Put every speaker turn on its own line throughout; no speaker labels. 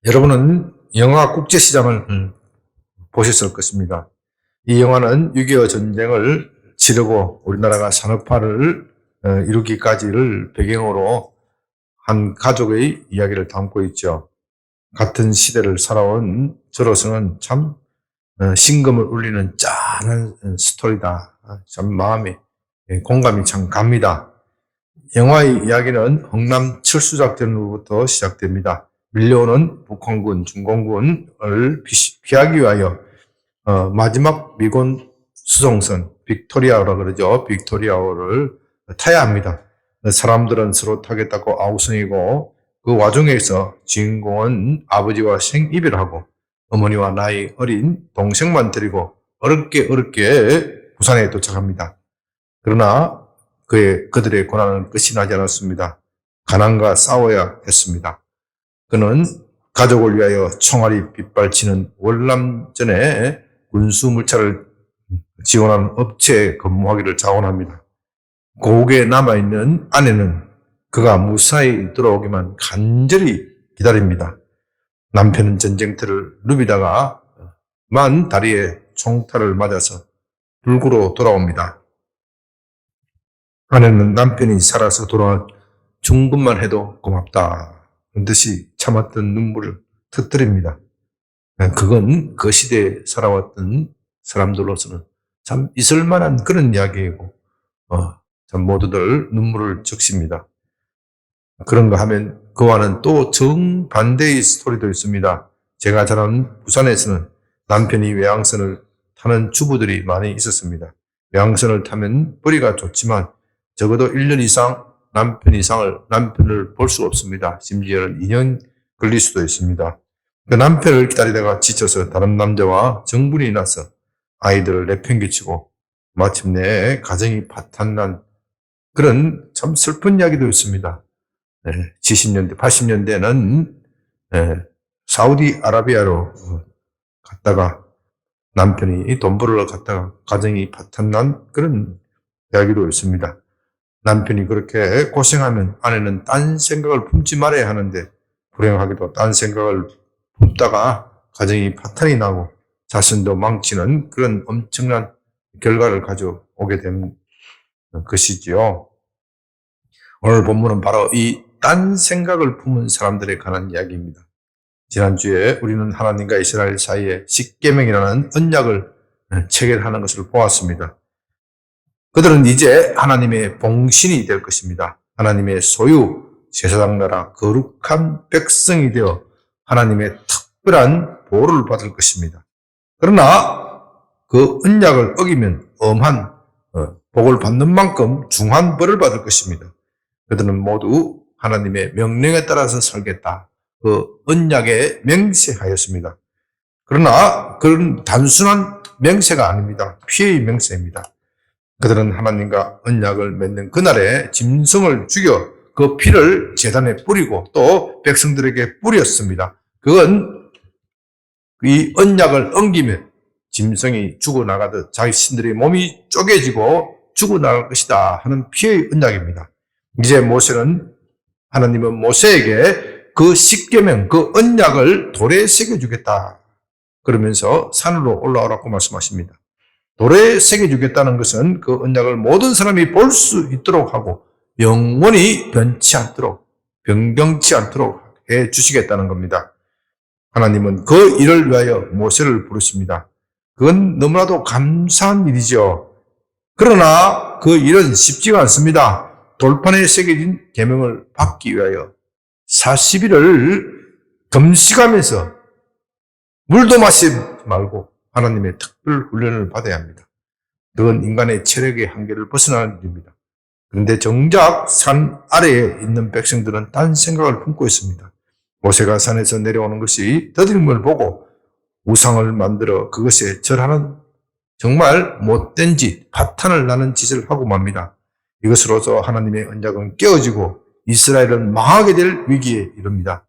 여러분은 영화 국제시장을 보셨을 것입니다. 이 영화는 6.25 전쟁을 치르고 우리나라가 산업화를 이루기까지를 배경으로 한 가족의 이야기를 담고 있죠. 같은 시대를 살아온 저로서는 참 심금을 울리는 짠한 스토리다. 참 마음에 공감이 참 갑니다. 영화의 이야기는 흥남 철수작전으로부터 시작됩니다. 밀려오는 북한군, 중공군을 피하기 위하여 마지막 미군 수송선 빅토리아라 그러죠. 빅토리아를 타야 합니다. 사람들은 서로 타겠다고 아우성이고 그 와중에서 주인공은 아버지와 생이별하고 어머니와 나이 어린 동생만 데리고 어렵게 부산에 도착합니다. 그러나 그들의 고난은 끝이 나지 않았습니다. 가난과 싸워야 했습니다. 그는 가족을 위하여 총알이 빗발치는 월남전에 군수물자를 지원하는 업체에 근무하기를 자원합니다. 고국에 남아있는 아내는 그가 무사히 돌아오기만 간절히 기다립니다. 남편은 전쟁터를 누비다가 만 다리에 총탈을 맞아서 불구로 돌아옵니다. 아내는 남편이 살아서 돌아온 중군만 해도 고맙다. 그런 듯이 참았던 눈물을 터뜨립니다. 그건 그 시대에 살아왔던 사람들로서는 참 있을만한 그런 이야기이고 참 모두들 눈물을 적십니다. 그런가 하면 그와는 또 정반대의 스토리도 있습니다. 제가 자란 부산에서는 남편이 외항선을 타는 주부들이 많이 있었습니다. 외항선을 타면 벌이가 좋지만 적어도 1년 이상 남편을 볼 수가 없습니다. 심지어는 2년 걸릴 수도 있습니다. 그 남편을 기다리다가 지쳐서 다른 남자와 정분이 나서 아이들을 내팽개치고 마침내 가정이 파탄난 그런 참 슬픈 이야기도 있습니다. 70년대, 80년대는 사우디아라비아로 갔다가 남편이 돈 벌으러 갔다가 가정이 파탄난 그런 이야기도 있습니다. 남편이 그렇게 고생하면 아내는 딴 생각을 품지 말아야 하는데 불행하게도 딴 생각을 품다가 가정이 파탄이 나고 자신도 망치는 그런 엄청난 결과를 가져오게 된 것이지요. 오늘 본문은 바로 이 딴 생각을 품은 사람들에 관한 이야기입니다. 지난주에 우리는 하나님과 이스라엘 사이에 십계명이라는 언약을 체결하는 것을 보았습니다. 그들은 이제 하나님의 봉신이 될 것입니다. 하나님의 소유, 제사장 나라, 거룩한 백성이 되어 하나님의 특별한 보호를 받을 것입니다. 그러나 그 언약을 어기면 엄한 복을 받는 만큼 중한 벌을 받을 것입니다. 그들은 모두 하나님의 명령에 따라서 살겠다. 그 언약에 맹세하였습니다. 그러나 그런 단순한 맹세가 아닙니다. 피해의 맹세입니다. 그들은 하나님과 언약을 맺는 그날에 짐승을 죽여 그 피를 제단에 뿌리고 또 백성들에게 뿌렸습니다. 그건 이 언약을 엉기면 짐승이 죽어나가듯 자신들의 몸이 쪼개지고 죽어나갈 것이다 하는 피해의 언약입니다. 이제 하나님은 모세에게 그 십계명, 그 언약을 돌에 새겨주겠다. 그러면서 산으로 올라오라고 말씀하십니다. 돌에 새겨주겠다는 것은 그 언약을 모든 사람이 볼 수 있도록 하고 영원히 변경치 않도록 해 주시겠다는 겁니다. 하나님은 그 일을 위하여 모세를 부르십니다. 그건 너무나도 감사한 일이죠. 그러나 그 일은 쉽지가 않습니다. 돌판에 새겨진 계명을 받기 위하여 40일을 금식하면서 물도 마시지 말고 하나님의 특별 훈련을 받아야 합니다. 그건 인간의 체력의 한계를 벗어나는 일입니다. 그런데 정작 산 아래에 있는 백성들은 딴 생각을 품고 있습니다. 모세가 산에서 내려오는 것이 더듬을 보고 우상을 만들어 그것에 절하는 정말 못된 짓, 파탄을 나는 짓을 하고 맙니다. 이것으로서 하나님의 언약은 깨어지고 이스라엘은 망하게 될 위기에 이릅니다.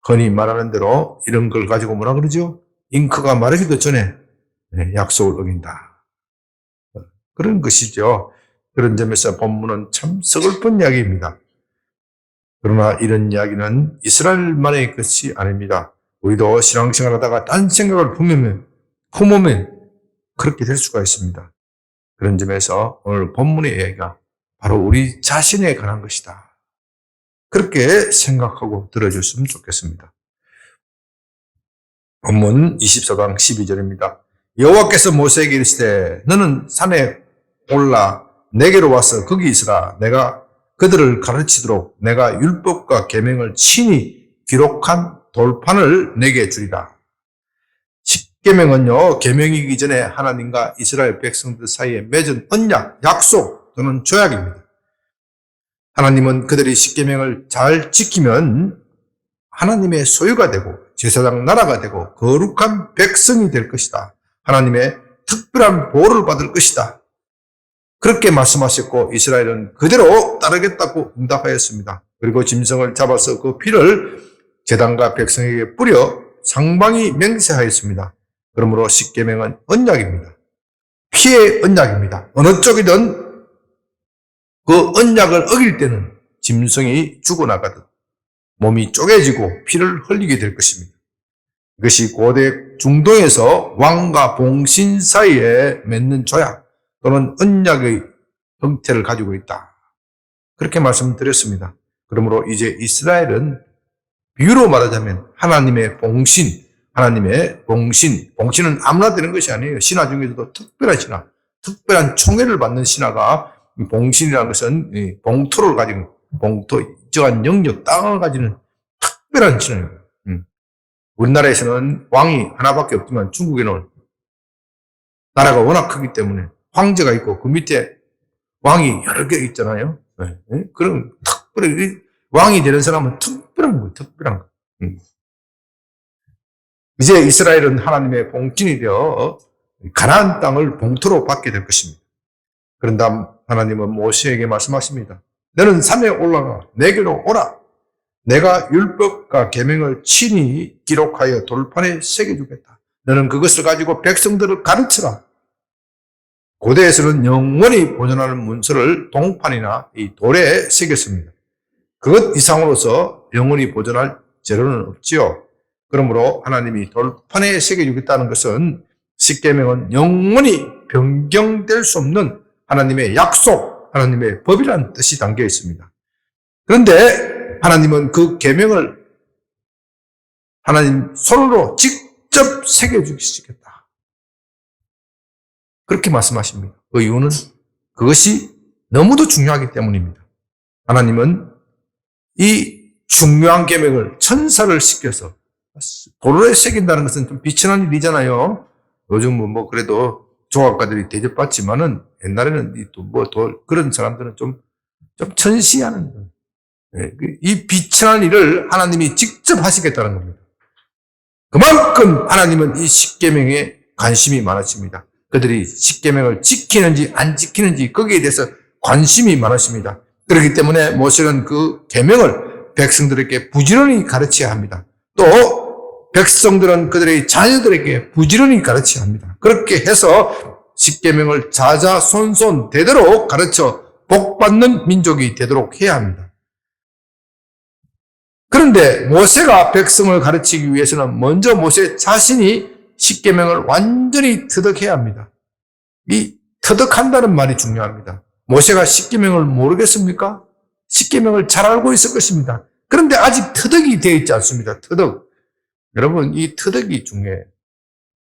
흔히 말하는 대로 이런 걸 가지고 뭐라 그러죠? 잉크가 마르기도 전에 약속을 어긴다. 그런 것이죠. 그런 점에서 본문은 참 서글픈 이야기입니다. 그러나 이런 이야기는 이스라엘만의 것이 아닙니다. 우리도 신앙생활 하다가 딴 생각을 품으면 그렇게 될 수가 있습니다. 그런 점에서 오늘 본문의 이야기가 바로 우리 자신에 관한 것이다. 그렇게 생각하고 들어줬으면 좋겠습니다. 본문 24장 12절입니다. 여호와께서 모세에게 이르시되 너는 산에 올라 내게로 와서 거기 있으라. 내가 그들을 가르치도록 내가 율법과 계명을 친히 기록한 돌판을 내게 주리라. 십계명은요, 계명이기 전에 하나님과 이스라엘 백성들 사이에 맺은 언약, 약속 또는 조약입니다. 하나님은 그들이 십계명을 잘 지키면 하나님의 소유가 되고 제사장 나라가 되고 거룩한 백성이 될 것이다. 하나님의 특별한 보호를 받을 것이다. 그렇게 말씀하셨고 이스라엘은 그대로 따르겠다고 응답하였습니다. 그리고 짐승을 잡아서 그 피를 제단과 백성에게 뿌려 상방이 맹세하였습니다. 그러므로 십계명은 언약입니다. 피의 언약입니다. 어느 쪽이든 그 언약을 어길 때는 짐승이 죽어나가듯 몸이 쪼개지고 피를 흘리게 될 것입니다. 이것이 고대 중동에서 왕과 봉신 사이에 맺는 조약 또는 언약의 형태를 가지고 있다. 그렇게 말씀드렸습니다. 그러므로 이제 이스라엘은 비유로 말하자면 하나님의 봉신, 봉신은 아무나 되는 것이 아니에요. 신하 중에서도 특별한 신하, 특별한 총애를 받는 신하가 봉신이라는 것은 봉토를 가진 이러한 영역, 땅을 가지는 특별한 신하예요. 우리나라에서는 왕이 하나밖에 없지만 중국에는 나라가 워낙 크기 때문에 황제가 있고 그 밑에 왕이 여러 개 있잖아요. 그럼 특별히 왕이 되는 사람은 특별한 거예요. 특별한 거. 이제 이스라엘은 하나님의 봉신이 되어 가나안 땅을 봉토로 받게 될 것입니다. 그런 다음 하나님은 모세에게 말씀하십니다. 너는 산에 올라가 내게로 오라. 내가 율법과 계명을 친히 기록하여 돌판에 새겨주겠다. 너는 그것을 가지고 백성들을 가르쳐라. 고대에서는 영원히 보존하는 문서를 동판이나 이 돌에 새겼습니다. 그것 이상으로서 영원히 보존할 재료는 없지요. 그러므로 하나님이 돌판에 새겨주겠다는 것은 십계명은 영원히 변경될 수 없는 하나님의 약속, 하나님의 법이라는 뜻이 담겨 있습니다. 그런데 하나님은 그 계명을 하나님 손으로 직접 새겨주시겠다. 그렇게 말씀하십니다. 그 이유는 그것이 너무도 중요하기 때문입니다. 하나님은 이 중요한 계명을 천사를 시켜서 돌에 새긴다는 것은 좀 비천한 일이잖아요. 요즘은 뭐 그래도 조각가들이 대접받지만은 옛날에는 그런 사람들은 좀 천시하는 거예요. 이 비천한 일을 하나님이 직접 하시겠다는 겁니다. 그만큼 하나님은 이 십계명에 관심이 많으십니다. 그들이 십계명을 지키는지 안 지키는지 거기에 대해서 관심이 많으십니다. 그렇기 때문에 모세는 그 계명을 백성들에게 부지런히 가르쳐야 합니다. 또 백성들은 그들의 자녀들에게 부지런히 가르쳐야 합니다. 그렇게 해서 십계명을 자자손손 되도록 가르쳐 복받는 민족이 되도록 해야 합니다. 그런데 모세가 백성을 가르치기 위해서는 먼저 모세 자신이 십계명을 완전히 터득해야 합니다. 이 터득한다는 말이 중요합니다. 모세가 십계명을 모르겠습니까? 십계명을 잘 알고 있을 것입니다. 그런데 아직 터득이 되어 있지 않습니다. 터득. 여러분, 이 터득이 중요해요.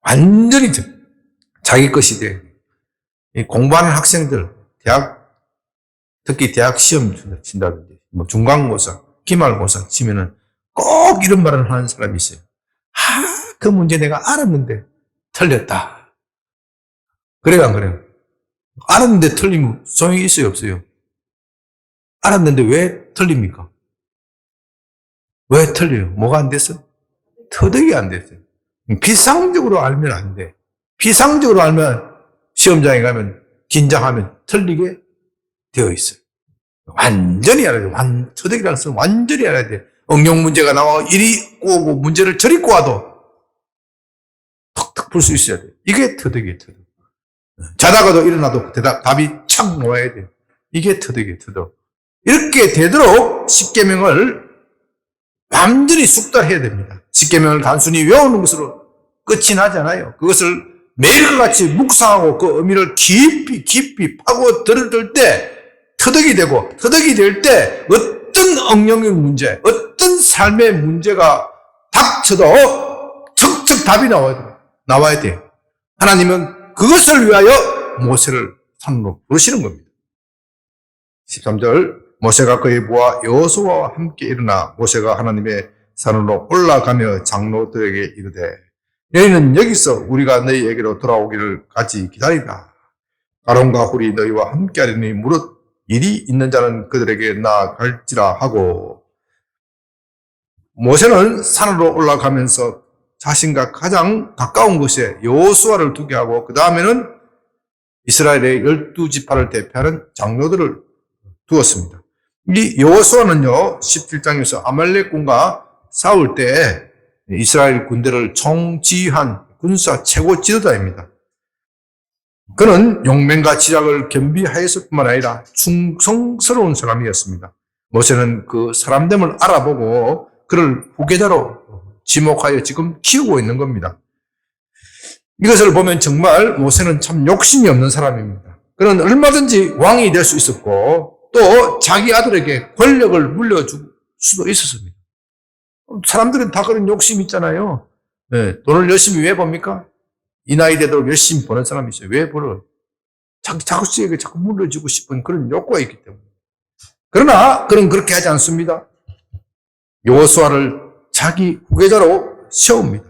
완전히 자기 것이 돼. 공부하는 학생들, 특히 대학 시험 친다든지, 뭐 중간고사, 기말고사 치면은 꼭 이런 말을 하는 사람이 있어요. 그 문제 내가 알았는데 틀렸다. 그래요, 안 그래요? 알았는데 틀리면 소용이 있어요, 없어요? 알았는데 왜 틀립니까? 왜 틀려요? 뭐가 안 됐어? 터득이 안 됐어요. 피상적으로 알면 안 돼. 피상적으로 알면 시험장에 가면 긴장하면 틀리게 되어 있어요. 완전히 알아야 돼. 터득이라는 것은 완전히 알아야 돼. 응용 문제가 나와 이리 오고 문제를 저리 꼬아도 턱턱 풀 수 있어야 돼. 이게 터득이에요, 터득. 자다가도 일어나도 답이 착 나와야 돼. 이게 터득이에요, 터득. 이렇게 되도록 십계명을 완전히 숙달해야 됩니다. 십계명을 단순히 외우는 것으로 끝이 나지 않아요. 그것을 매일과 같이 묵상하고 그 의미를 깊이 파고들 때 터득이 되고, 터득이 될 때 어떤 억령의 문제, 어떤 삶의 문제가 닥쳐도 척척 답이 나와야 돼요. 하나님은 그것을 위하여 모세를 산으로 부르시는 겁니다. 13절, 모세가 그의 부하 여호수아와 함께 일어나 모세가 하나님의 산으로 올라가며 장로들에게 이르되 너희는 여기서 우리가 너희에게로 돌아오기를 까지 기다리라. 아론과 훌이 너희와 함께하리니 무릇 일이 있는 자는 그들에게 나아갈지라 하고, 모세는 산으로 올라가면서 자신과 가장 가까운 곳에 여호수아를 두게 하고, 그 다음에는 이스라엘의 12지파를 대표하는 장로들을 두었습니다. 이 여호수아는요, 17장에서 아말렉군과 싸울 때 이스라엘 군대를 총지휘한 군사 최고 지도자입니다. 그는 용맹과 지략을 겸비하였을 뿐만 아니라 충성스러운 사람이었습니다. 모세는 그 사람됨을 알아보고 그를 후계자로 지목하여 지금 키우고 있는 겁니다. 이것을 보면 정말 모세는 참 욕심이 없는 사람입니다. 그는 얼마든지 왕이 될 수 있었고 또 자기 아들에게 권력을 물려줄 수도 있었습니다. 사람들은 다 그런 욕심이 있잖아요. 네, 돈을 열심히 왜 법니까? 이 나이 되도록 열심히 버는 사람이 있어요. 왜 벌어요? 자식에게 자꾸 물려주고 싶은 그런 욕구가 있기 때문에. 그러나 그는 그렇게 하지 않습니다. 여호수아를 자기 후계자로 세웁니다.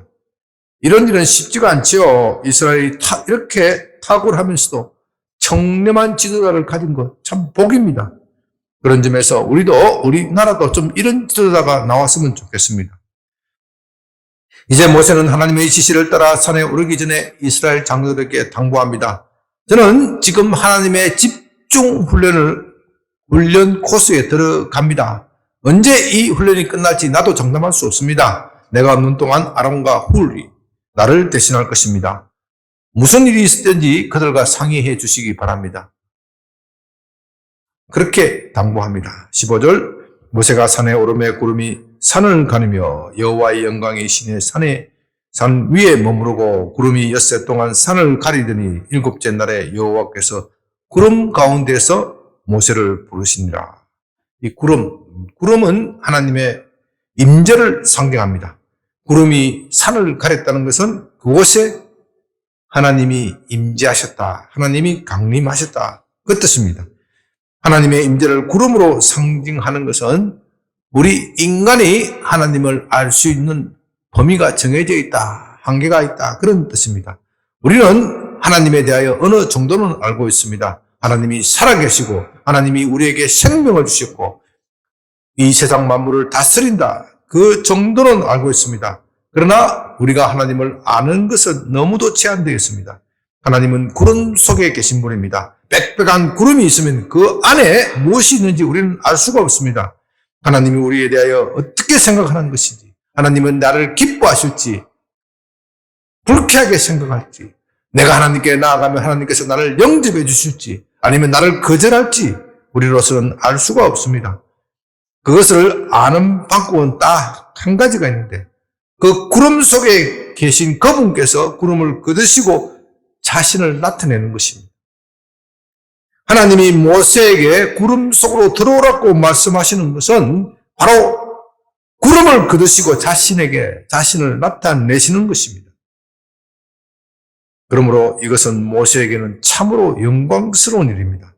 이런 일은 쉽지가 않지요. 이스라엘이 이렇게 탁월하면서도 청렴한 지도자를 가진 것 참 복입니다. 그런 점에서 우리나라도 좀 이런 지도자가 나왔으면 좋겠습니다. 이제 모세는 하나님의 지시를 따라 산에 오르기 전에 이스라엘 장로들에게 당부합니다. 저는 지금 하나님의 집중 훈련 코스에 들어갑니다. 언제 이 훈련이 끝날지 나도 장담할 수 없습니다. 내가 없는 동안 아론과 훌이 나를 대신할 것입니다. 무슨 일이 있었든지 그들과 상의해 주시기 바랍니다. 그렇게 당부합니다. 15절, 모세가 산에 오르매 구름이 산을 가누며 여호와의 영광이 신의 산 위에 머무르고 구름이 엿새 동안 산을 가리더니 일곱째 날에 여호와께서 구름 가운데서 모세를 부르시니라. 이 구름은 하나님의 임재를 상징합니다. 구름이 산을 가렸다는 것은 그곳에 하나님이 임재하셨다, 하나님이 강림하셨다, 그 뜻입니다. 하나님의 임재를 구름으로 상징하는 것은 우리 인간이 하나님을 알 수 있는 범위가 정해져 있다, 한계가 있다, 그런 뜻입니다. 우리는 하나님에 대하여 어느 정도는 알고 있습니다. 하나님이 살아계시고 하나님이 우리에게 생명을 주셨고 이 세상 만물을 다스린다, 그 정도는 알고 있습니다. 그러나 우리가 하나님을 아는 것은 너무도 제한되어 있습니다. 하나님은 구름 속에 계신 분입니다. 빽빽한 구름이 있으면 그 안에 무엇이 있는지 우리는 알 수가 없습니다. 하나님이 우리에 대하여 어떻게 생각하는 것인지, 하나님은 나를 기뻐하실지, 불쾌하게 생각할지, 내가 하나님께 나아가면 하나님께서 나를 영접해 주실지, 아니면 나를 거절할지 우리로서는 알 수가 없습니다. 그것을 아는 방법은 딱 한 가지가 있는데, 그 구름 속에 계신 그분께서 구름을 걷으시고 자신을 나타내는 것입니다. 하나님이 모세에게 구름 속으로 들어오라고 말씀하시는 것은 바로 구름을 걷으시고 자신을 나타내시는 것입니다. 그러므로 이것은 모세에게는 참으로 영광스러운 일입니다.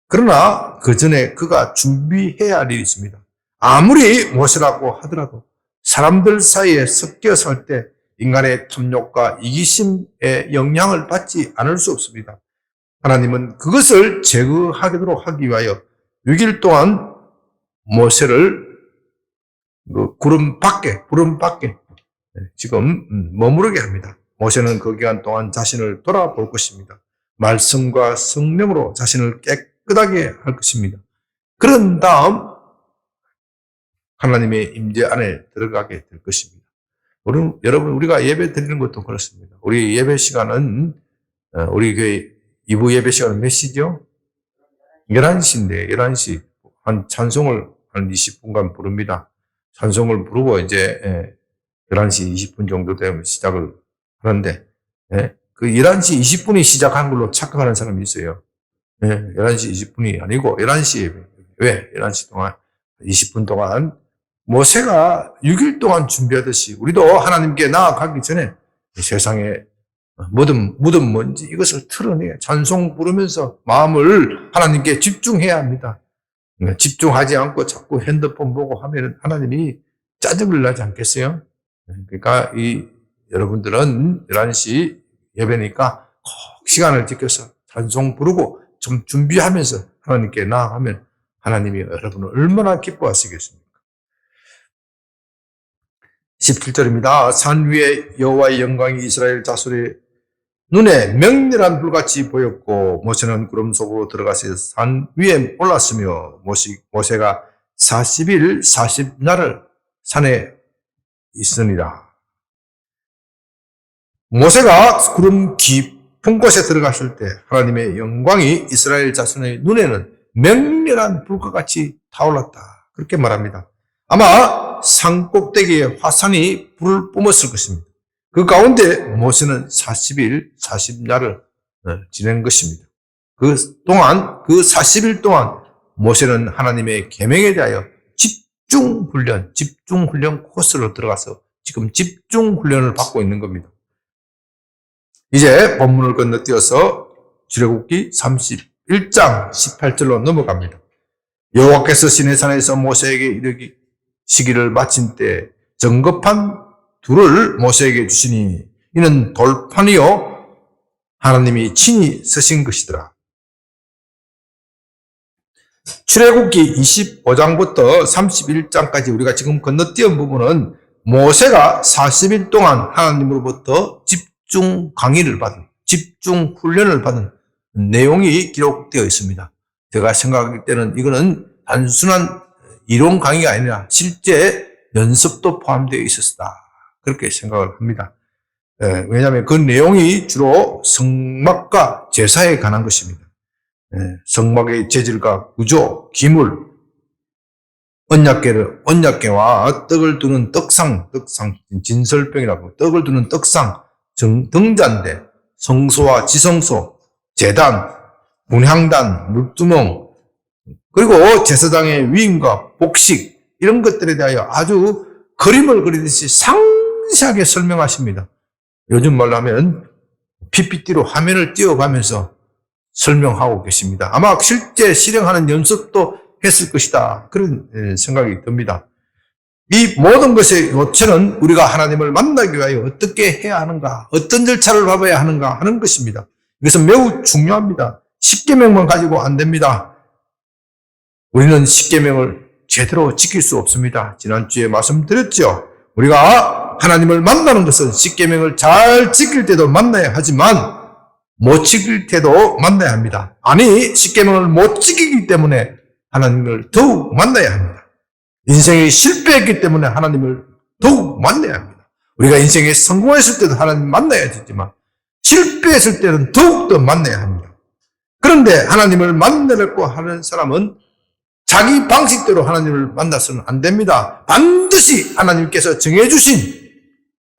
그러나 그 전에 그가 준비해야 할 일이 있습니다. 아무리 모세라고 하더라도 사람들 사이에 섞여 살 때 인간의 탐욕과 이기심의 영향을 받지 않을 수 없습니다. 하나님은 그것을 제거하도록 하기 위하여 6일 동안 모세를 구름 밖에 지금 머무르게 합니다. 모세는 그 기간 동안 자신을 돌아볼 것입니다. 말씀과 성령으로 자신을 깨끗하게 할 것입니다. 그런 다음 하나님의 임재 안에 들어가게 될 것입니다. 여러분, 우리가 예배 드리는 것도 그렇습니다. 우리 예배 시간은, 우리 교회 2부 예배 시간은 몇 시죠? 11시인데, 11시. 찬송을 한 20분간 부릅니다. 찬송을 부르고 이제 11시 20분 정도 되면 시작을 하는데, 예? 그 11시 20분이 시작한 걸로 착각하는 사람이 있어요. 예? 11시 20분이 아니고 11시에, 왜? 11시 동안, 20분 동안 모세가 6일 동안 준비하듯이 우리도 하나님께 나아가기 전에 세상에 뭐든 뭔지 이것을 틀어내 찬송 부르면서 마음을 하나님께 집중해야 합니다. 집중하지 않고 자꾸 핸드폰 보고 하면 하나님이 짜증을 나지 않겠어요? 그러니까 여러분들은 11시 예배니까 꼭 시간을 지켜서 찬송 부르고 좀 준비하면서 하나님께 나아가면 하나님이 여러분을 얼마나 기뻐하시겠습니까? 17절입니다. 산 위에 여호와의 영광이 이스라엘 자손의 눈에 명렬한 불같이 보였고 모세는 구름 속으로 들어가서 산 위에 올랐으며 모세가 40일 40날을 산에 있으니라. 모세가 구름 깊은 곳에 들어갔을 때 하나님의 영광이 이스라엘 자손의 눈에는 명렬한 불과 같이 타올랐다. 그렇게 말합니다. 아마 산 꼭대기에 화산이 불을 뿜었을 것입니다. 그 가운데 모세는 40일 40날을 지낸 것입니다. 그 40일 동안 모세는 하나님의 계명에 대하여 집중훈련 코스로 들어가서 지금 집중훈련을 받고 있는 겁니다. 이제 본문을 건너뛰어서 출애굽기 31장 18절로 넘어갑니다. 여호와께서 시내산에서 모세에게 이르시기를 마친 때 정급한 둘을 모세에게 주시니 이는 돌판이요 하나님이 친히 쓰신 것이더라. 출애굽기 25장부터 31장까지 우리가 지금 건너뛰은 부분은 모세가 40일 동안 하나님으로부터 집중 강의를 받은, 집중 훈련을 받은 내용이 기록되어 있습니다. 제가 생각할 때는 이거는 단순한 이론 강의가 아니라 실제 연습도 포함되어 있었다. 그렇게 생각을 합니다. 왜냐하면 그 내용이 주로 성막과 제사에 관한 것입니다. 성막의 재질과 구조, 기물, 언약궤와 떡을 두는 떡상, 진설병이라고 떡을 두는 떡상, 등잔대, 성소와 지성소, 제단, 분향단, 물두멍, 그리고 제사장의 위임과 복식 이런 것들에 대하여 아주 그림을 그리듯이 상세하게 설명하십니다. 요즘 말로 하면 PPT로 화면을 띄워가면서 설명하고 계십니다. 아마 실제 실행하는 연습도 했을 것이다. 그런 생각이 듭니다. 이 모든 것의 요체는 우리가 하나님을 만나기 위하여 어떻게 해야 하는가, 어떤 절차를 밟아야 하는가 하는 것입니다. 이것은 매우 중요합니다. 십계명만 가지고 안 됩니다. 우리는 십계명을 제대로 지킬 수 없습니다. 지난주에 말씀드렸죠. 우리가 하나님을 만나는 것은 십계명을 잘 지킬 때도 만나야 하지만 못 지킬 때도 만나야 합니다. 아니, 십계명을 못 지키기 때문에 하나님을 더욱 만나야 합니다. 인생에 실패했기 때문에 하나님을 더욱 만나야 합니다. 우리가 인생에 성공했을 때도 하나님 만나야 되지만 실패했을 때는 더욱더 만나야 합니다. 그런데 하나님을 만나려고 하는 사람은 자기 방식대로 하나님을 만나서는 안 됩니다. 반드시 하나님께서 정해주신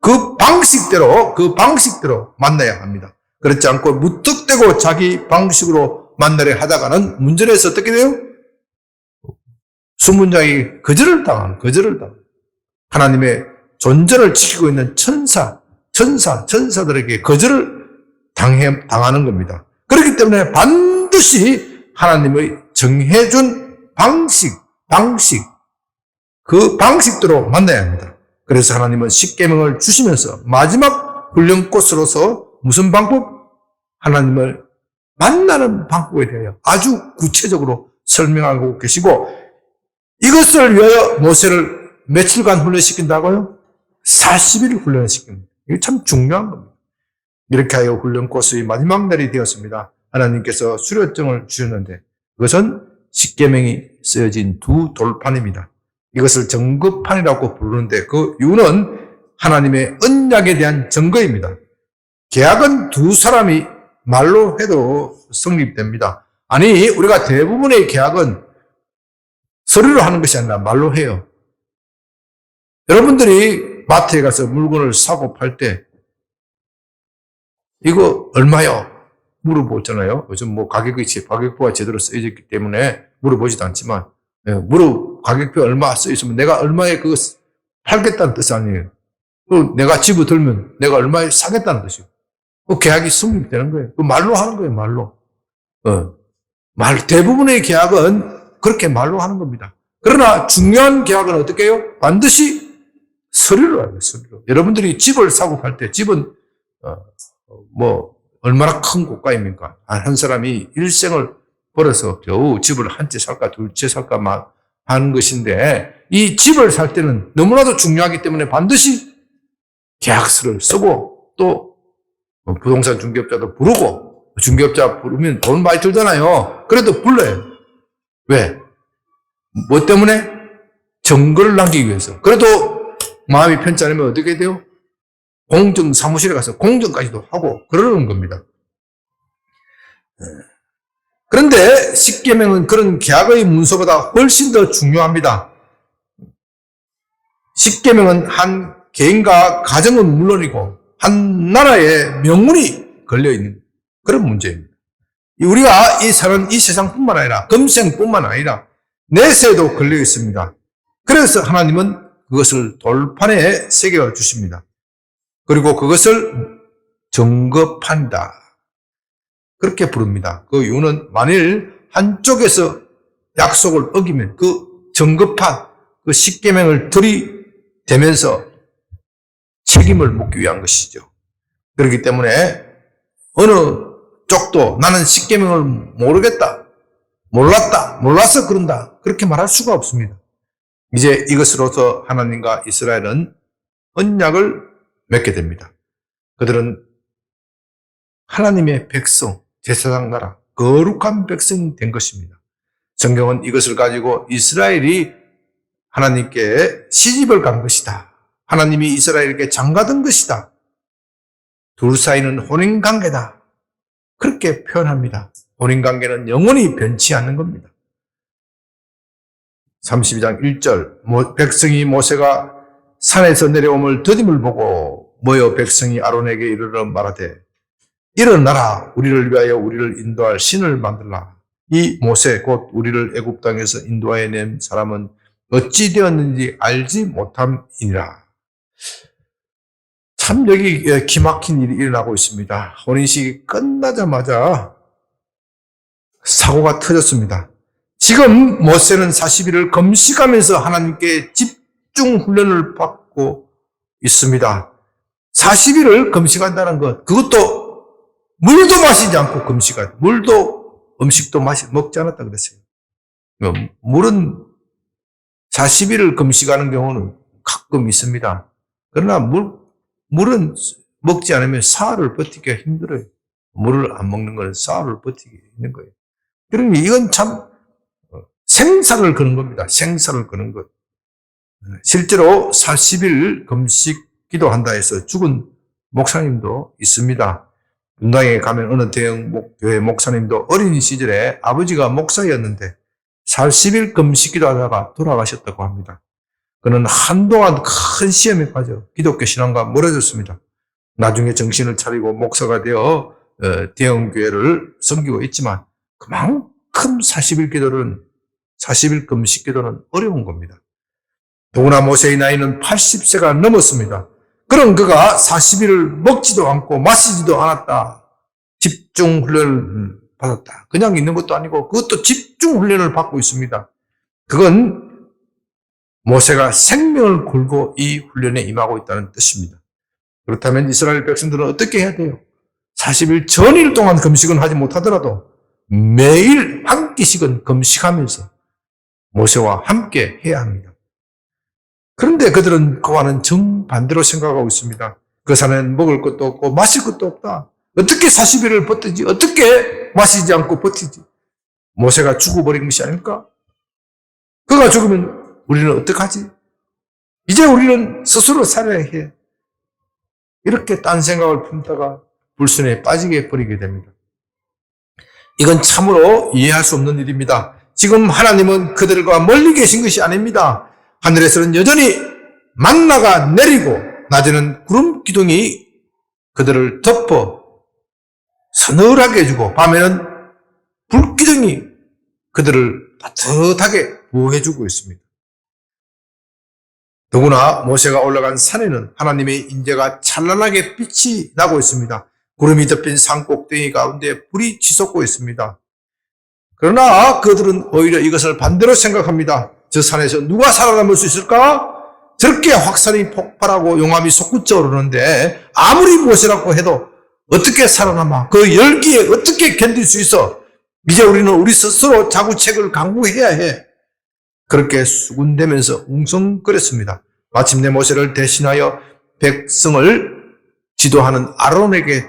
그 방식대로 만나야 합니다. 그렇지 않고 무턱대고 자기 방식으로 만나려 하다가는 문제에서 어떻게 돼요? 수문장이 거절을 당하는. 하나님의 존재를 지키고 있는 천사들에게 거절을 당하는 겁니다. 그렇기 때문에 반드시 하나님의 정해준 그 방식대로 만나야 합니다. 그래서 하나님은 십계명을 주시면서 마지막 훈련 코스로서 무슨 방법? 하나님을 만나는 방법에 대하여 아주 구체적으로 설명하고 계시고 이것을 위하여 모세를 며칠간 훈련시킨다고요? 40일 훈련시킵니다. 이게 참 중요한 겁니다. 이렇게 하여 훈련 코스의 마지막 날이 되었습니다. 하나님께서 수료증을 주셨는데 그것은 십계명이 쓰여진 두 돌판입니다. 이것을 증거판이라고 부르는데 그 이유는 하나님의 언약에 대한 증거입니다. 계약은 두 사람이 말로 해도 성립됩니다. 아니, 우리가 대부분의 계약은 서류로 하는 것이 아니라 말로 해요. 여러분들이 마트에 가서 물건을 사고 팔 때 이거 얼마요? 물어보잖아요. 요즘 뭐 가격표가 제대로 쓰여졌기 때문에 물어보지도 않지만, 가격표 얼마 쓰여있으면 내가 얼마에 그거 팔겠다는 뜻 아니에요. 내가 집어들면 내가 얼마에 사겠다는 뜻이에요. 계약이 성립되는 거예요. 말로 하는 거예요, 말로. 대부분의 계약은 그렇게 말로 하는 겁니다. 그러나 중요한 계약은 어떻게 해요? 반드시 서류로 하는 거예요, 서류로. 여러분들이 집을 사고 팔 때, 집은, 얼마나 큰 고가입니까? 한 사람이 일생을 벌어서 겨우 집을 한 채 살까, 둘 채 살까, 막 하는 것인데, 이 집을 살 때는 너무나도 중요하기 때문에 반드시 계약서를 쓰고, 또, 부동산 중개업자도 부르고, 중개업자 부르면 돈 많이 들잖아요. 그래도 불러요. 왜? 뭐 때문에? 증거를 남기기 위해서. 그래도 마음이 편치 않으면 어떻게 돼요? 공증 사무실에 가서 공증까지도 하고 그러는 겁니다. 그런데 십계명은 그런 계약의 문서보다 훨씬 더 중요합니다. 십계명은 한 개인과 가정은 물론이고 한 나라의 명운이 걸려있는 그런 문제입니다. 우리가 사는 이 세상뿐만 아니라 금생뿐만 아니라 내세에도 걸려 있습니다. 그래서 하나님은 그것을 돌판에 새겨 주십니다. 그리고 그것을 증거판이다. 그렇게 부릅니다. 그 이유는 만일 한쪽에서 약속을 어기면 그 증거판, 그 십계명을 들이대면서 책임을 묻기 위한 것이죠. 그렇기 때문에 어느 쪽도 나는 십계명을 모르겠다, 몰라서 그런다, 그렇게 말할 수가 없습니다. 이제 이것으로서 하나님과 이스라엘은 언약을 맺게 됩니다. 그들은 하나님의 백성, 제사장 나라, 거룩한 백성이 된 것입니다. 성경은 이것을 가지고 이스라엘이 하나님께 시집을 간 것이다. 하나님이 이스라엘에게 장가든 것이다. 둘 사이는 혼인관계다. 그렇게 표현합니다. 혼인관계는 영원히 변치 않는 겁니다. 32장 1절 백성이 모세가 산에서 내려옴을 더딤을 보고 모여 백성이 아론에게 이르러 말하되 일어나라 우리를 위하여 우리를 인도할 신을 만들라. 이 모세 곧 우리를 애굽 땅에서 인도하여 낸 사람은 어찌 되었는지 알지 못함이니라. 참 여기 기막힌 일이 일어나고 있습니다. 혼인식이 끝나자마자 사고가 터졌습니다. 지금 모세는 40일을 금식하면서 하나님께 집중 훈련을 받고 있습니다. 40일을 금식한다는 것, 그것도 물도 마시지 않고 금식한, 음식도 먹지 않았다 그랬어요. 물은 40일을 금식하는 경우는 가끔 있습니다. 그러나 물은 먹지 않으면 사흘을 버티기가 힘들어요. 물을 안 먹는 것은 사흘을 버티기 힘든 거예요. 그러니 이건 참 생사를 거는 겁니다. 생사를 거는 것. 실제로 40일 금식 기도한다 해서 죽은 목사님도 있습니다. 분당에 가면 어느 대형 교회 목사님도 어린 시절에 아버지가 목사였는데 40일 금식 기도하다가 돌아가셨다고 합니다. 그는 한동안 큰 시험에 빠져 기독교 신앙과 멀어졌습니다. 나중에 정신을 차리고 목사가 되어 대형 교회를 섬기고 있지만 그만큼 40일 금식 기도는 어려운 겁니다. 더구나 모세의 나이는 80세가 넘었습니다. 그런 그가 40일을 먹지도 않고 마시지도 않았다. 집중 훈련을 받았다. 그냥 있는 것도 아니고 그것도 집중 훈련을 받고 있습니다. 그건 모세가 생명을 걸고 이 훈련에 임하고 있다는 뜻입니다. 그렇다면 이스라엘 백성들은 어떻게 해야 돼요? 40일 전일 동안 금식은 하지 못하더라도 매일 한 끼씩은 금식하면서 모세와 함께 해야 합니다. 그런데 그들은 그와는 정반대로 생각하고 있습니다. 그 산에는 먹을 것도 없고 마실 것도 없다. 어떻게 40일을 버티지? 어떻게 마시지 않고 버티지? 모세가 죽어버린 것이 아닐까? 그가 죽으면 우리는 어떡하지? 이제 우리는 스스로 살아야 해. 이렇게 딴 생각을 품다가 불순에 빠지게 버리게 됩니다. 이건 참으로 이해할 수 없는 일입니다. 지금 하나님은 그들과 멀리 계신 것이 아닙니다. 하늘에서는 여전히 만나가 내리고 낮에는 구름 기둥이 그들을 덮어 서늘하게 해주고 밤에는 불기둥이 그들을 따뜻하게 보호해주고 있습니다. 더구나 모세가 올라간 산에는 하나님의 인재가 찬란하게 빛이 나고 있습니다. 구름이 덮인 산 꼭대기 가운데 불이 치솟고 있습니다. 그러나 그들은 오히려 이것을 반대로 생각합니다. 저 산에서 누가 살아남을 수 있을까? 저렇게 확산이 폭발하고 용암이 솟구쳐 오르는데 아무리 모세라고 해도 어떻게 살아남아? 그 열기에 어떻게 견딜 수 있어? 이제 우리는 우리 스스로 자구책을 강구해야 해. 그렇게 수군대면서 웅성거렸습니다. 마침내 모세를 대신하여 백성을 지도하는 아론에게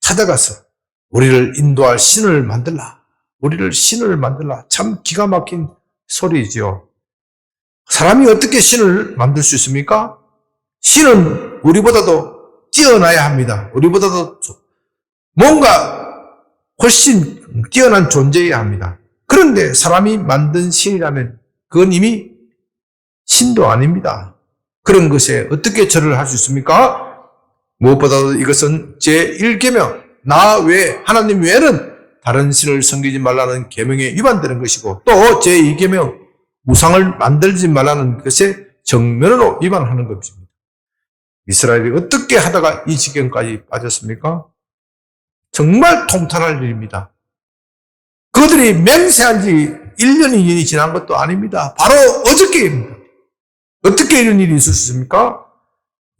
찾아가서 우리를 인도할 신을 만들라. 우리를 신을 만들라. 참 기가 막힌 소리지요. 사람이 어떻게 신을 만들 수 있습니까? 신은 우리보다도 뛰어나야 합니다. 우리보다도 뭔가 훨씬 뛰어난 존재여야 합니다. 그런데 사람이 만든 신이라면 그건 이미 신도 아닙니다. 그런 것에 어떻게 절을 할 수 있습니까? 무엇보다도 이것은 제1계명, 나 외, 하나님 외에는 다른 신을 섬기지 말라는 계명에 위반되는 것이고 또 제2계명, 우상을 만들지 말라는 것에 정면으로 위반하는 것입니다. 이스라엘이 어떻게 하다가 이 지경까지 빠졌습니까? 정말 통탄할 일입니다. 그들이 맹세한 지 1년이 2년이 지난 것도 아닙니다. 바로 어저께입니다. 어떻게 이런 일이 있을 수 있습니까?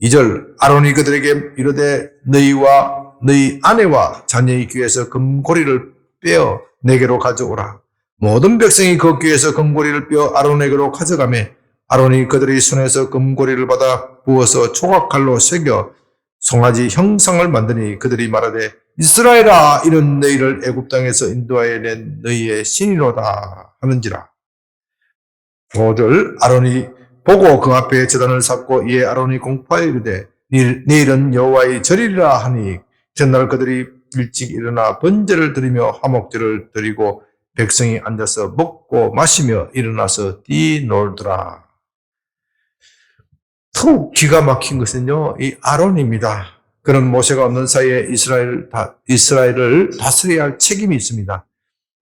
2절 아론이 그들에게 이르되 너희와 너희 아내와 자녀의 귀에서 금고리를 빼어 내게로 가져오라. 모든 백성이 그 귀에서 금고리를 빼어 아론에게로 가져가매 아론이 그들의 손에서 금고리를 받아 부어서 조각칼로 새겨 송아지 형상을 만드니 그들이 말하되 이스라엘아 이는 너희를 애굽 땅에서 인도하여 낸 너희의 신이로다 하는지라. 5절 아론이 보고 그 앞에 제단을 쌓고 이에 아론이 공포하여 이르되 내일은 여호와의 절이라 하니 전날 그들이 일찍 일어나 번제를 드리며 화목제를 드리고 백성이 앉아서 먹고 마시며 일어나서 뛰놀더라. 더욱 기가 막힌 것은요, 이 아론입니다. 그는 모세가 없는 사이에 이스라엘을 다스려야 할 책임이 있습니다.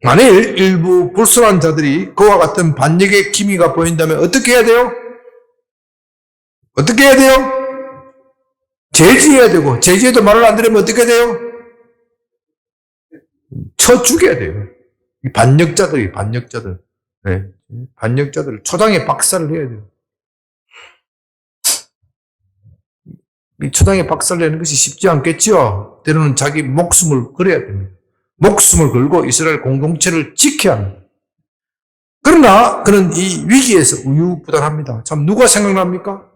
만일 일부 불순한 자들이 그와 같은 반역의 기미가 보인다면 어떻게 해야 돼요? 어떻게 해야 돼요? 제지해야 되고, 제지해도 말을 안 들으면 어떻게 돼요? 쳐 죽여야 돼요. 이 반역자들. 네. 반역자들, 초장에 박살을 해야 돼요. 이 초장에 박살을 내는 것이 쉽지 않겠지요. 때로는 자기 목숨을 걸어야 됩니다. 목숨을 걸고 이스라엘 공동체를 지켜야 합니다. 그러나 그는 이 위기에서 우유부단합니다. 참 누가 생각납니까?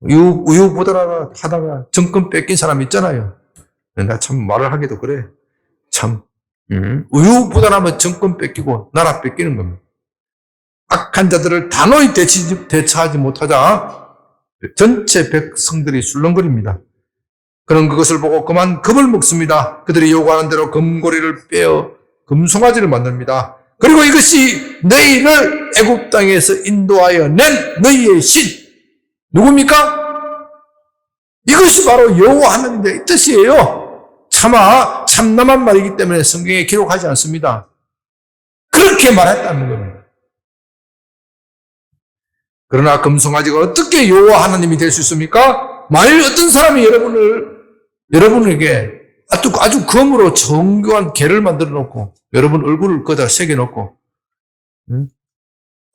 우유부단하다가 정권 뺏긴 사람 있잖아요. 나 참 말을 하기도 그래. 참 우유부단하면 정권 뺏기고 나라 뺏기는 겁니다. 악한 자들을 단호히 대처하지 못하자 전체 백성들이 술렁거립니다. 그는 그것을 보고 그만 겁을 먹습니다. 그들이 요구하는 대로 금고리를 빼어 금송아지를 만듭니다. 그리고 이것이 너희를 애굽 땅에서 인도하여 낸 너희의 신. 누굽니까? 이것이 바로 여호와 하나님의 뜻이에요. 차마 참남한 말이기 때문에 성경에 기록하지 않습니다. 그렇게 말했다는 겁니다. 그러나 금송아지가 어떻게 여호와 하나님이 될 수 있습니까? 만일 어떤 사람이 여러분에게 아주 검으로 정교한 개를 만들어 놓고 여러분 얼굴을 거기다 새겨 놓고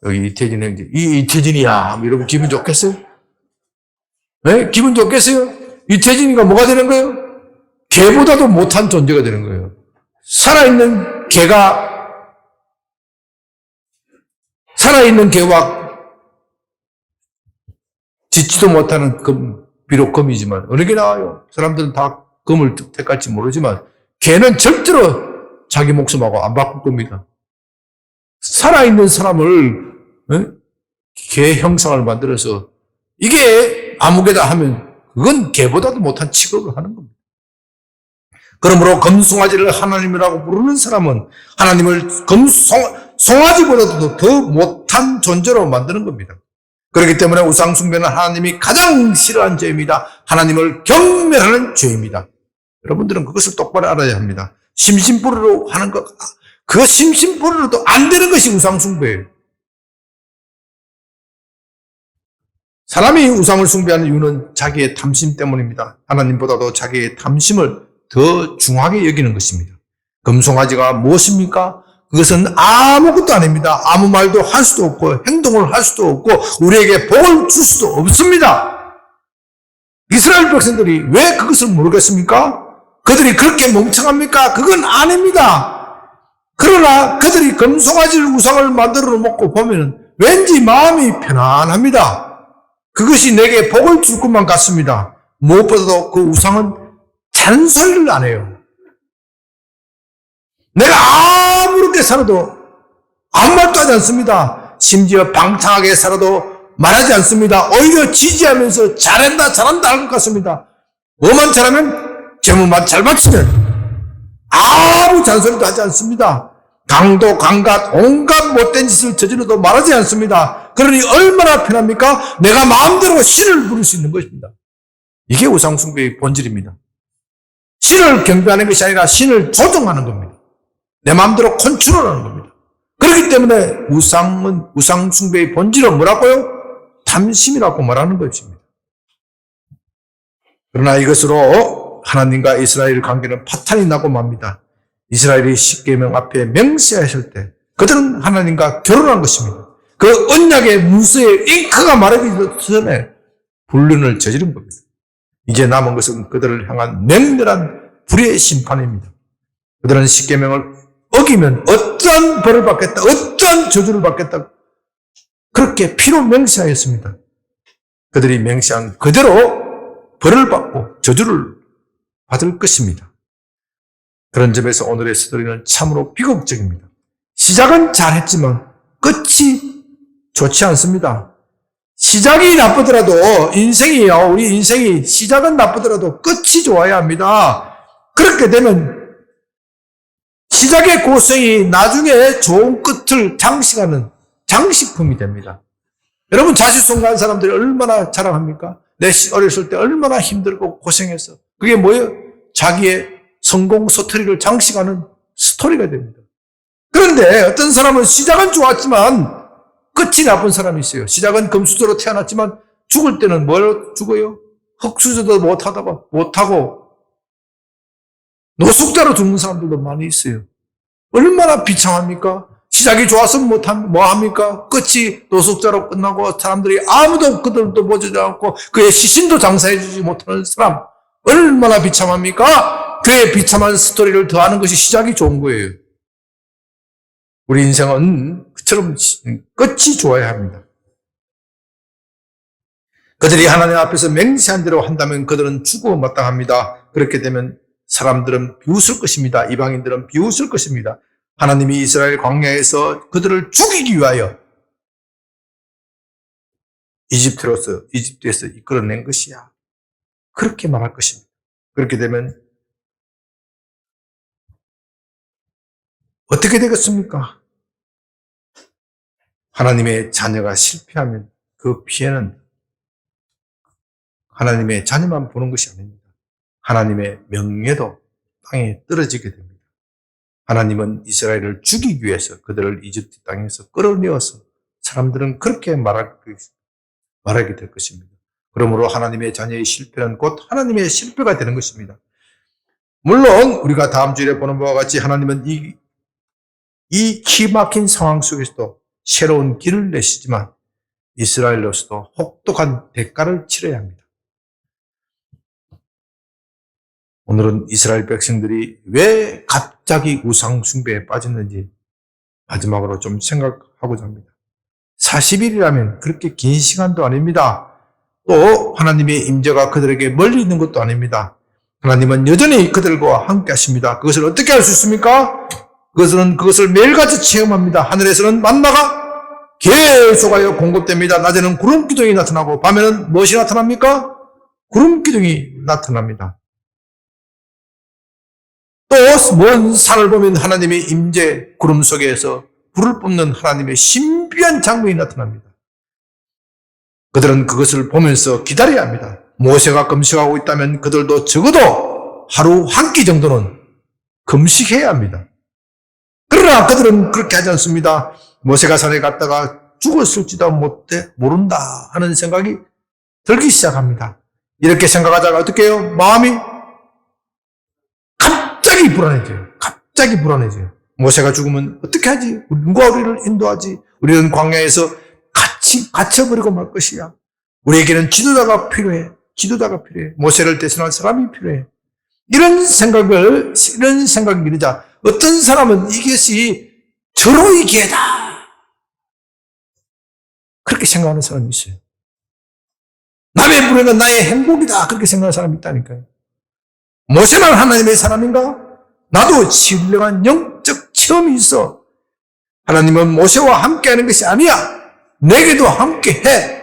여기 이태진 형제 이 이태진이야 여러분 기분 좋겠어요? 네? 기분 좋겠어요? 이태진이가 뭐가 되는 거예요? 개보다도 못한 존재가 되는 거예요. 살아있는 개와 짓지도 못하는 금, 비록 금이지만 어느 게 나와요? 사람들은 다 금을 택할지 모르지만 개는 절대로 자기 목숨하고 안 바꿀 겁니다. 살아있는 사람을 개 형상을 만들어서 이게 아무개다 하면 그건 개보다도 못한 취급을 하는 겁니다. 그러므로 금송아지를 하나님이라고 부르는 사람은 하나님을 송아지보다도 더 못한 존재로 만드는 겁니다. 그렇기 때문에 우상숭배는 하나님이 가장 싫어하는 죄입니다. 하나님을 경멸하는 죄입니다. 여러분들은 그것을 똑바로 알아야 합니다. 심심부르로 하는 것, 그 심심부르로도 안 되는 것이 우상숭배예요. 사람이 우상을 숭배하는 이유는 자기의 탐심 때문입니다. 하나님보다도 자기의 탐심을 더 중하게 여기는 것입니다. 금송아지가 무엇입니까? 그것은 아무것도 아닙니다. 아무 말도 할 수도 없고 행동을 할 수도 없고 우리에게 복을 줄 수도 없습니다. 이스라엘 백성들이 왜 그것을 모르겠습니까? 그들이 그렇게 멍청합니까? 그건 아닙니다. 그러나 그들이 금송아지를 우상을 만들어 먹고 보면 왠지 마음이 편안합니다. 그것이 내게 복을 줄 것만 같습니다. 무엇보다도 그 우상은 잔소리를 안 해요. 내가 아무렇게 살아도 아무 말도 하지 않습니다. 심지어 방탕하게 살아도 말하지 않습니다. 오히려 지지하면서 잘한다 잘한다 할 것 같습니다. 뭐만 잘하면 제목만 잘 맞추면 아무 잔소리도 하지 않습니다. 강도 강갓 온갖 못된 짓을 저질러도 말하지 않습니다. 그러니 얼마나 편합니까? 내가 마음대로 신을 부를 수 있는 것입니다. 이게 우상숭배의 본질입니다. 신을 경배하는 것이 아니라 신을 조종하는 겁니다. 내 마음대로 컨트롤하는 겁니다. 그렇기 때문에 우상숭배의 본질은 뭐라고요? 탐심이라고 말하는 것입니다. 그러나 이것으로 하나님과 이스라엘 관계는 파탄이 나고 맙니다. 이스라엘이 십계명 앞에 맹세하실 때 그들은 하나님과 결혼한 것입니다. 그 언약의 문서에 잉크가 마르기 전에 불륜을 저지른 겁니다. 이제 남은 것은 그들을 향한 맹렬한 불의 심판입니다. 그들은 십계명을 어기면 어떠한 벌을 받겠다, 어떠한 저주를 받겠다, 그렇게 피로 맹세하였습니다. 그들이 맹세한 그대로 벌을 받고 저주를 받을 것입니다. 그런 점에서 오늘의 스토리는 참으로 비극적입니다. 시작은 잘했지만 끝이 좋지 않습니다. 시작이 나쁘더라도 우리 인생이 시작은 나쁘더라도 끝이 좋아야 합니다. 그렇게 되면 시작의 고생이 나중에 좋은 끝을 장식하는 장식품이 됩니다. 여러분 자식성가한 사람들이 얼마나 자랑합니까? 내 어렸을 때 얼마나 힘들고 고생했어. 그게 뭐예요? 자기의 성공 스토리를 장식하는 스토리가 됩니다. 그런데 어떤 사람은 시작은 좋았지만 끝이 나쁜 사람이 있어요. 시작은 금수저로 태어났지만 죽을 때는 뭘 죽어요? 흙수저도 못하고 노숙자로 죽는 사람들도 많이 있어요. 얼마나 비참합니까? 시작이 좋아서 뭐합니까? 끝이 노숙자로 끝나고 사람들이 아무도 그들도 보지 않고 그의 시신도 장사해주지 못하는 사람 얼마나 비참합니까? 그의 비참한 스토리를 더하는 것이 시작이 좋은 거예요. 우리 인생은 그처럼 끝이 좋아야 합니다. 그들이 하나님 앞에서 맹세한 대로 한다면 그들은 죽어 마땅합니다. 그렇게 되면 사람들은 비웃을 것입니다. 이방인들은 비웃을 것입니다. 하나님이 이스라엘 광야에서 그들을 죽이기 위하여 이집트에서 이끌어낸 것이야. 그렇게 말할 것입니다. 그렇게 되면 어떻게 되겠습니까? 하나님의 자녀가 실패하면 그 피해는 하나님의 자녀만 보는 것이 아닙니다. 하나님의 명예도 땅에 떨어지게 됩니다. 하나님은 이스라엘을 죽이기 위해서 그들을 이집트 땅에서 끌어내어서 사람들은 그렇게 말하게 될 것입니다. 그러므로 하나님의 자녀의 실패는 곧 하나님의 실패가 되는 것입니다. 물론 우리가 다음 주에 보는 바와 같이 하나님은 이 기막힌 상황 속에서도 새로운 길을 내시지만 이스라엘로서도 혹독한 대가를 치러야 합니다. 오늘은 이스라엘 백성들이 왜 갑자기 우상 숭배에 빠졌는지 마지막으로 좀 생각하고자 합니다. 40일이라면 그렇게 긴 시간도 아닙니다. 또 하나님의 임재가 그들에게 멀리 있는 것도 아닙니다. 하나님은 여전히 그들과 함께 하십니다. 그것을 어떻게 할 수 있습니까? 그것을 매일같이 체험합니다. 하늘에서는 만나가 계속하여 공급됩니다. 낮에는 구름 기둥이 나타나고 밤에는 무엇이 나타납니까? 구름 기둥이 나타납니다. 또 먼 산을 보면 하나님의 임재 구름 속에서 불을 뿜는 하나님의 신비한 장면이 나타납니다. 그들은 그것을 보면서 기다려야 합니다. 모세가 금식하고 있다면 그들도 적어도 하루 한 끼 정도는 금식해야 합니다. 그러나 그들은 그렇게 하지 않습니다. 모세가 산에 갔다가 죽었을지도 모른다 하는 생각이 들기 시작합니다. 이렇게 생각하다가 어떻게 해요? 마음이 갑자기 불안해져요. 갑자기 불안해져요. 모세가 죽으면 어떻게 하지? 누가 우리를 인도하지? 우리는 광야에서 갇혀버리고 말 것이야. 우리에게는 지도자가 필요해. 지도자가 필요해. 모세를 대신할 사람이 필요해. 이런 생각이 들자 어떤 사람은 이것이 저로의 기회다. 그렇게 생각하는 사람이 있어요. 남의 불행은 나의 행복이다. 그렇게 생각하는 사람이 있다니까요. 모세만 하나님의 사람인가? 나도 신령한 영적 체험이 있어. 하나님은 모세와 함께하는 것이 아니야. 내게도 함께해.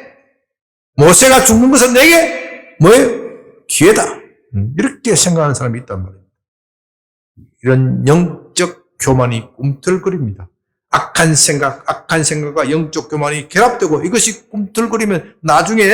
모세가 죽는 것은 내게 뭐예요? 기회다. 이렇게 생각하는 사람이 있단 말이에요. 이런 영적 교만이 꿈틀거립니다. 악한 생각과 영적 교만이 결합되고 이것이 꿈틀거리면 나중에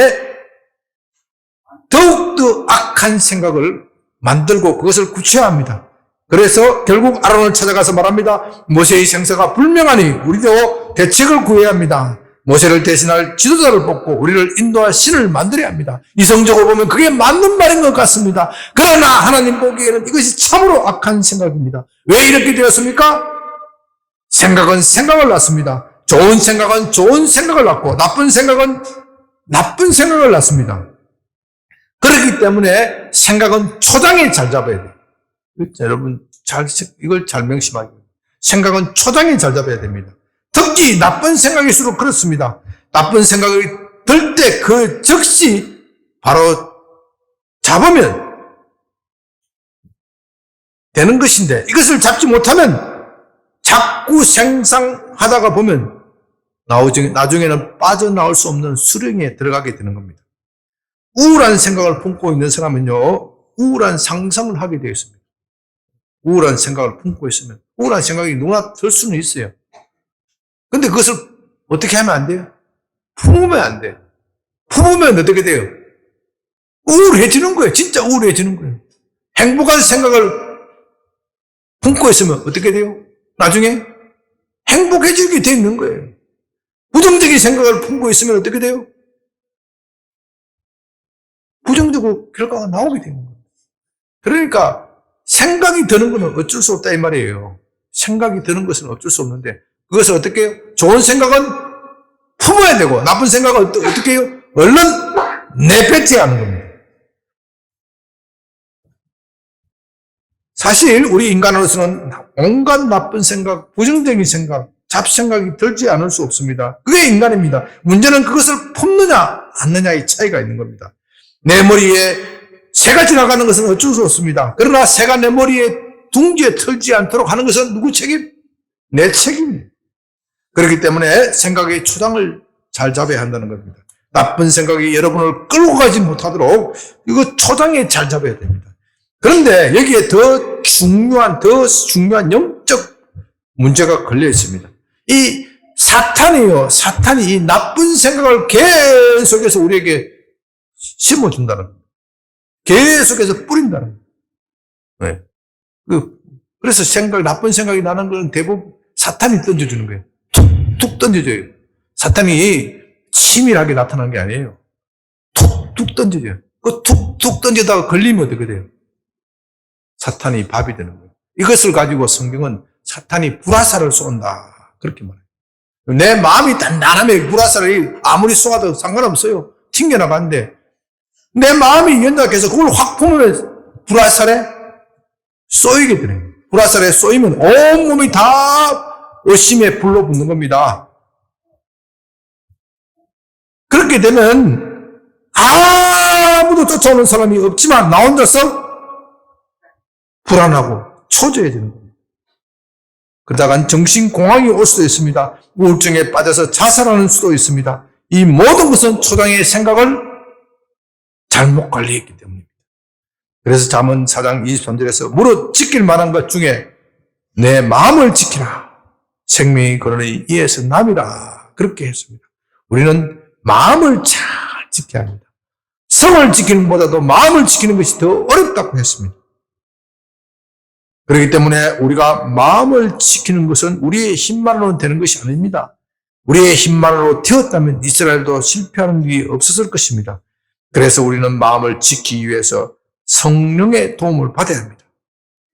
더욱더 악한 생각을 만들고 그것을 구체화합니다. 그래서 결국 아론을 찾아가서 말합니다. 모세의 생사가 불명하니 우리도 대책을 구해야 합니다. 모세를 대신할 지도자를 뽑고 우리를 인도할 신을 만들어야 합니다. 이성적으로 보면 그게 맞는 말인 것 같습니다. 그러나 하나님 보기에는 이것이 참으로 악한 생각입니다. 왜 이렇게 되었습니까? 생각은 생각을 낳습니다. 좋은 생각은 좋은 생각을 낳고 나쁜 생각은 나쁜 생각을 낳습니다. 그렇기 때문에 생각은 초장에 잘 잡아야 돼요. 여러분 이걸 잘 명심하기 바랍니다. 생각은 초장에 잘 잡아야 됩니다. 특히 나쁜 생각일수록 그렇습니다. 나쁜 생각이 들 때 그 즉시 바로 잡으면 되는 것인데 이것을 잡지 못하면 자꾸 생상하다가 보면 나중에는 빠져나올 수 없는 수렁에 들어가게 되는 겁니다. 우울한 생각을 품고 있는 사람은요, 우울한 상상을 하게 되어 있습니다. 우울한 생각을 품고 있으면 우울한 생각이 누구나 들 수는 있어요. 근데 그것을 어떻게 하면 안 돼요? 품으면 안 돼요. 품으면 어떻게 돼요? 우울해지는 거예요. 진짜 우울해지는 거예요. 행복한 생각을 품고 있으면 어떻게 돼요? 나중에 행복해지게 돼 있는 거예요. 부정적인 생각을 품고 있으면 어떻게 돼요? 부정적으로 결과가 나오게 되는 거예요. 그러니까 생각이 드는 것은 어쩔 수 없다 이 말이에요. 생각이 드는 것은 어쩔 수 없는데 그것을 어떻게 해요? 좋은 생각은 품어야 되고 나쁜 생각은 어떻게 해요? 얼른 내뱉어야 하는 겁니다. 사실 우리 인간으로서는 온갖 나쁜 생각, 부정적인 생각, 잡생각이 들지 않을 수 없습니다. 그게 인간입니다. 문제는 그것을 품느냐 않느냐의 차이가 있는 겁니다. 내 머리에 새가 지나가는 것은 어쩔 수 없습니다. 그러나 새가 내 머리에 둥지에 털지 않도록 하는 것은 누구 책임? 내 책임입니다. 그렇기 때문에 생각의 초장을 잘 잡아야 한다는 겁니다. 나쁜 생각이 여러분을 끌고 가지 못하도록 이거 초장에 잘 잡아야 됩니다. 그런데 여기에 더 중요한 영적 문제가 걸려 있습니다. 이 사탄이 이 나쁜 생각을 계속해서 우리에게 심어준다는 겁니다. 계속해서 뿌린다는 거예요. 네. 그래서 나쁜 생각이 나는 건 대부분 사탄이 던져주는 거예요. 툭툭 던져줘요. 사탄이 치밀하게 나타나는 게 아니에요. 툭툭 던져줘요. 그 툭툭 던지다가 걸리면 어떻게 돼요? 사탄이 밥이 되는 거예요. 이것을 가지고 성경은 사탄이 불화살을 쏜다. 그렇게 말해요. 내 마음이 단단하면 불화살이 아무리 쏘아도 상관없어요. 튕겨나가는데 내 마음이 연약해서 그걸 확 품으면 불화살에 쏘이게 되는 거예요. 불화살에 쏘이면 온몸이 다 의심에 불러붙는 겁니다. 그렇게 되면 아무도 쫓아오는 사람이 없지만 나 혼자서 불안하고 초조해지는 겁니다. 그러다간 정신공황이 올 수도 있습니다. 우울증에 빠져서 자살하는 수도 있습니다. 이 모든 것은 초장의 생각을 잘못 관리했기 때문입니다. 그래서 잠언 4장 23절에서 무릇 지킬 만한 것 중에 내 마음을 지키라. 생명이 그러니 이에서 남이라. 그렇게 했습니다. 우리는 마음을 잘 지켜야 합니다. 성을 지키는 것보다도 마음을 지키는 것이 더 어렵다고 했습니다. 그렇기 때문에 우리가 마음을 지키는 것은 우리의 힘만으로 되는 것이 아닙니다. 우리의 힘만으로 되었다면 이스라엘도 실패하는 일이 없었을 것입니다. 그래서 우리는 마음을 지키기 위해서 성령의 도움을 받아야 합니다.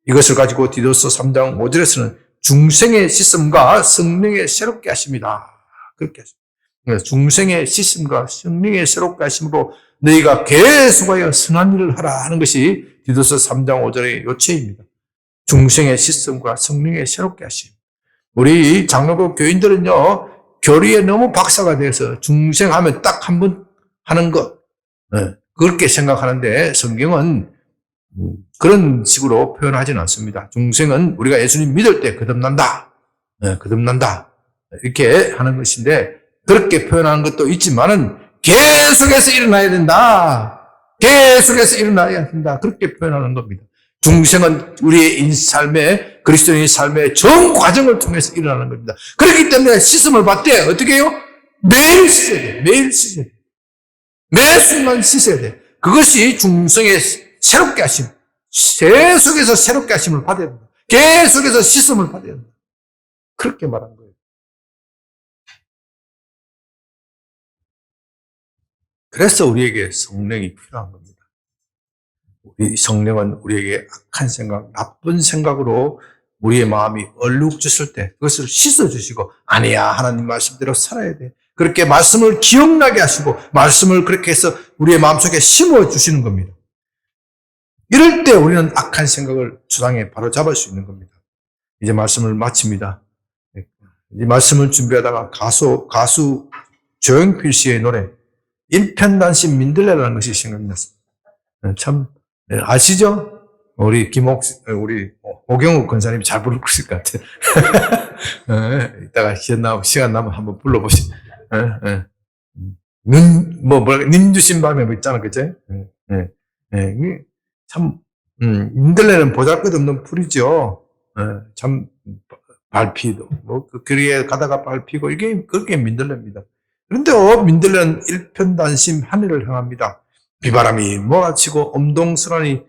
이것을 가지고 디도서 3장 5절에서는 중생의 씻음과 성령의 새롭게 하십니다. 그렇게 하십니다. 중생의 씻음과 성령의 새롭게 하심으로 너희가 계속하여 선한 일을 하라 하는 것이 디도서 3장 5절의 요체입니다. 중생의 씻음과 성령의 새롭게 하심. 우리 장로교 교인들은요, 교리에 너무 박사가 돼서 중생하면 딱 한 번 하는 것, 그렇게 생각하는데 성경은 그런 식으로 표현하지는 않습니다. 중생은 우리가 예수님 믿을 때 거듭난다. 거듭난다. 이렇게 하는 것인데, 그렇게 표현하는 것도 있지만은 계속해서 일어나야 된다. 계속해서 일어나야 된다. 그렇게 표현하는 겁니다. 중생은 우리의 삶에, 그리스도인의 삶의 전 과정을 통해서 일어나는 겁니다. 그렇기 때문에 씻음을 받되 어떻게 해요? 매일 씻어야 돼. 매일 씻어야 돼. 매 순간 씻어야 돼. 그것이 중생의 새롭게 하심. 계속해서 새롭게 하심을 받아야 된다. 계속해서 씻음을 받아야 된다. 그렇게 말한 거예요. 그래서 우리에게 성령이 필요한 겁니다. 우리 성령은 우리에게 악한 생각, 나쁜 생각으로 우리의 마음이 얼룩졌을 때 그것을 씻어주시고, 아니야, 하나님 말씀대로 살아야 돼. 그렇게 말씀을 기억나게 하시고 말씀을 그렇게 해서 우리의 마음속에 심어주시는 겁니다. 이럴 때 우리는 악한 생각을 주당에 바로 잡을 수 있는 겁니다. 이제 말씀을 마칩니다. 이 말씀을 준비하다가 가수 조용필 씨의 노래 일편단심 민들레라는 것이 생각났습니다. 참 아시죠? 우리 우리 오경욱 권사님이 잘 부를 것 같아요. 이따가 시간 나면 한번 불러보시죠. 님 주신 밤에 뭐 있잖아, 그치? 참, 민들레는 보잘것없는 풀이죠. 참, 밟히도, 그리에 가다가 밟히고, 이게, 그렇게 민들레입니다. 그런데, 민들레는 일편단심 하늘을 향합니다. 비바람이 몰아치고, 엄동설한이,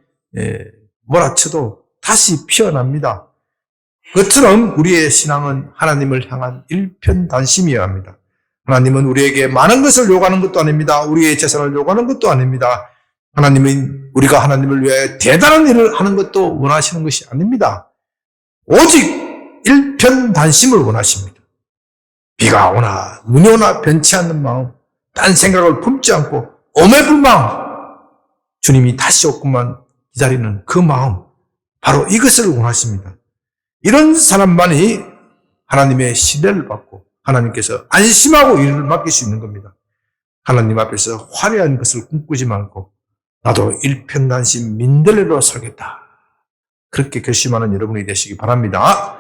몰아쳐도 다시 피어납니다. 그처럼 우리의 신앙은 하나님을 향한 일편단심이어야 합니다. 하나님은 우리에게 많은 것을 요구하는 것도 아닙니다. 우리의 재산을 요구하는 것도 아닙니다. 하나님은 우리가 하나님을 위해 대단한 일을 하는 것도 원하시는 것이 아닙니다. 오직 일편단심을 원하십니다. 비가 오나 눈이 오나 변치 않는 마음, 딴 생각을 품지 않고 오매불망 주님이 다시 오고만 기다리는 그 마음, 바로 이것을 원하십니다. 이런 사람만이 하나님의 신뢰를 받고 하나님께서 안심하고 일을 맡길 수 있는 겁니다. 하나님 앞에서 화려한 것을 꿈꾸지 말고 나도 일편단심 민들레로 살겠다. 그렇게 결심하는 여러분이 되시기 바랍니다.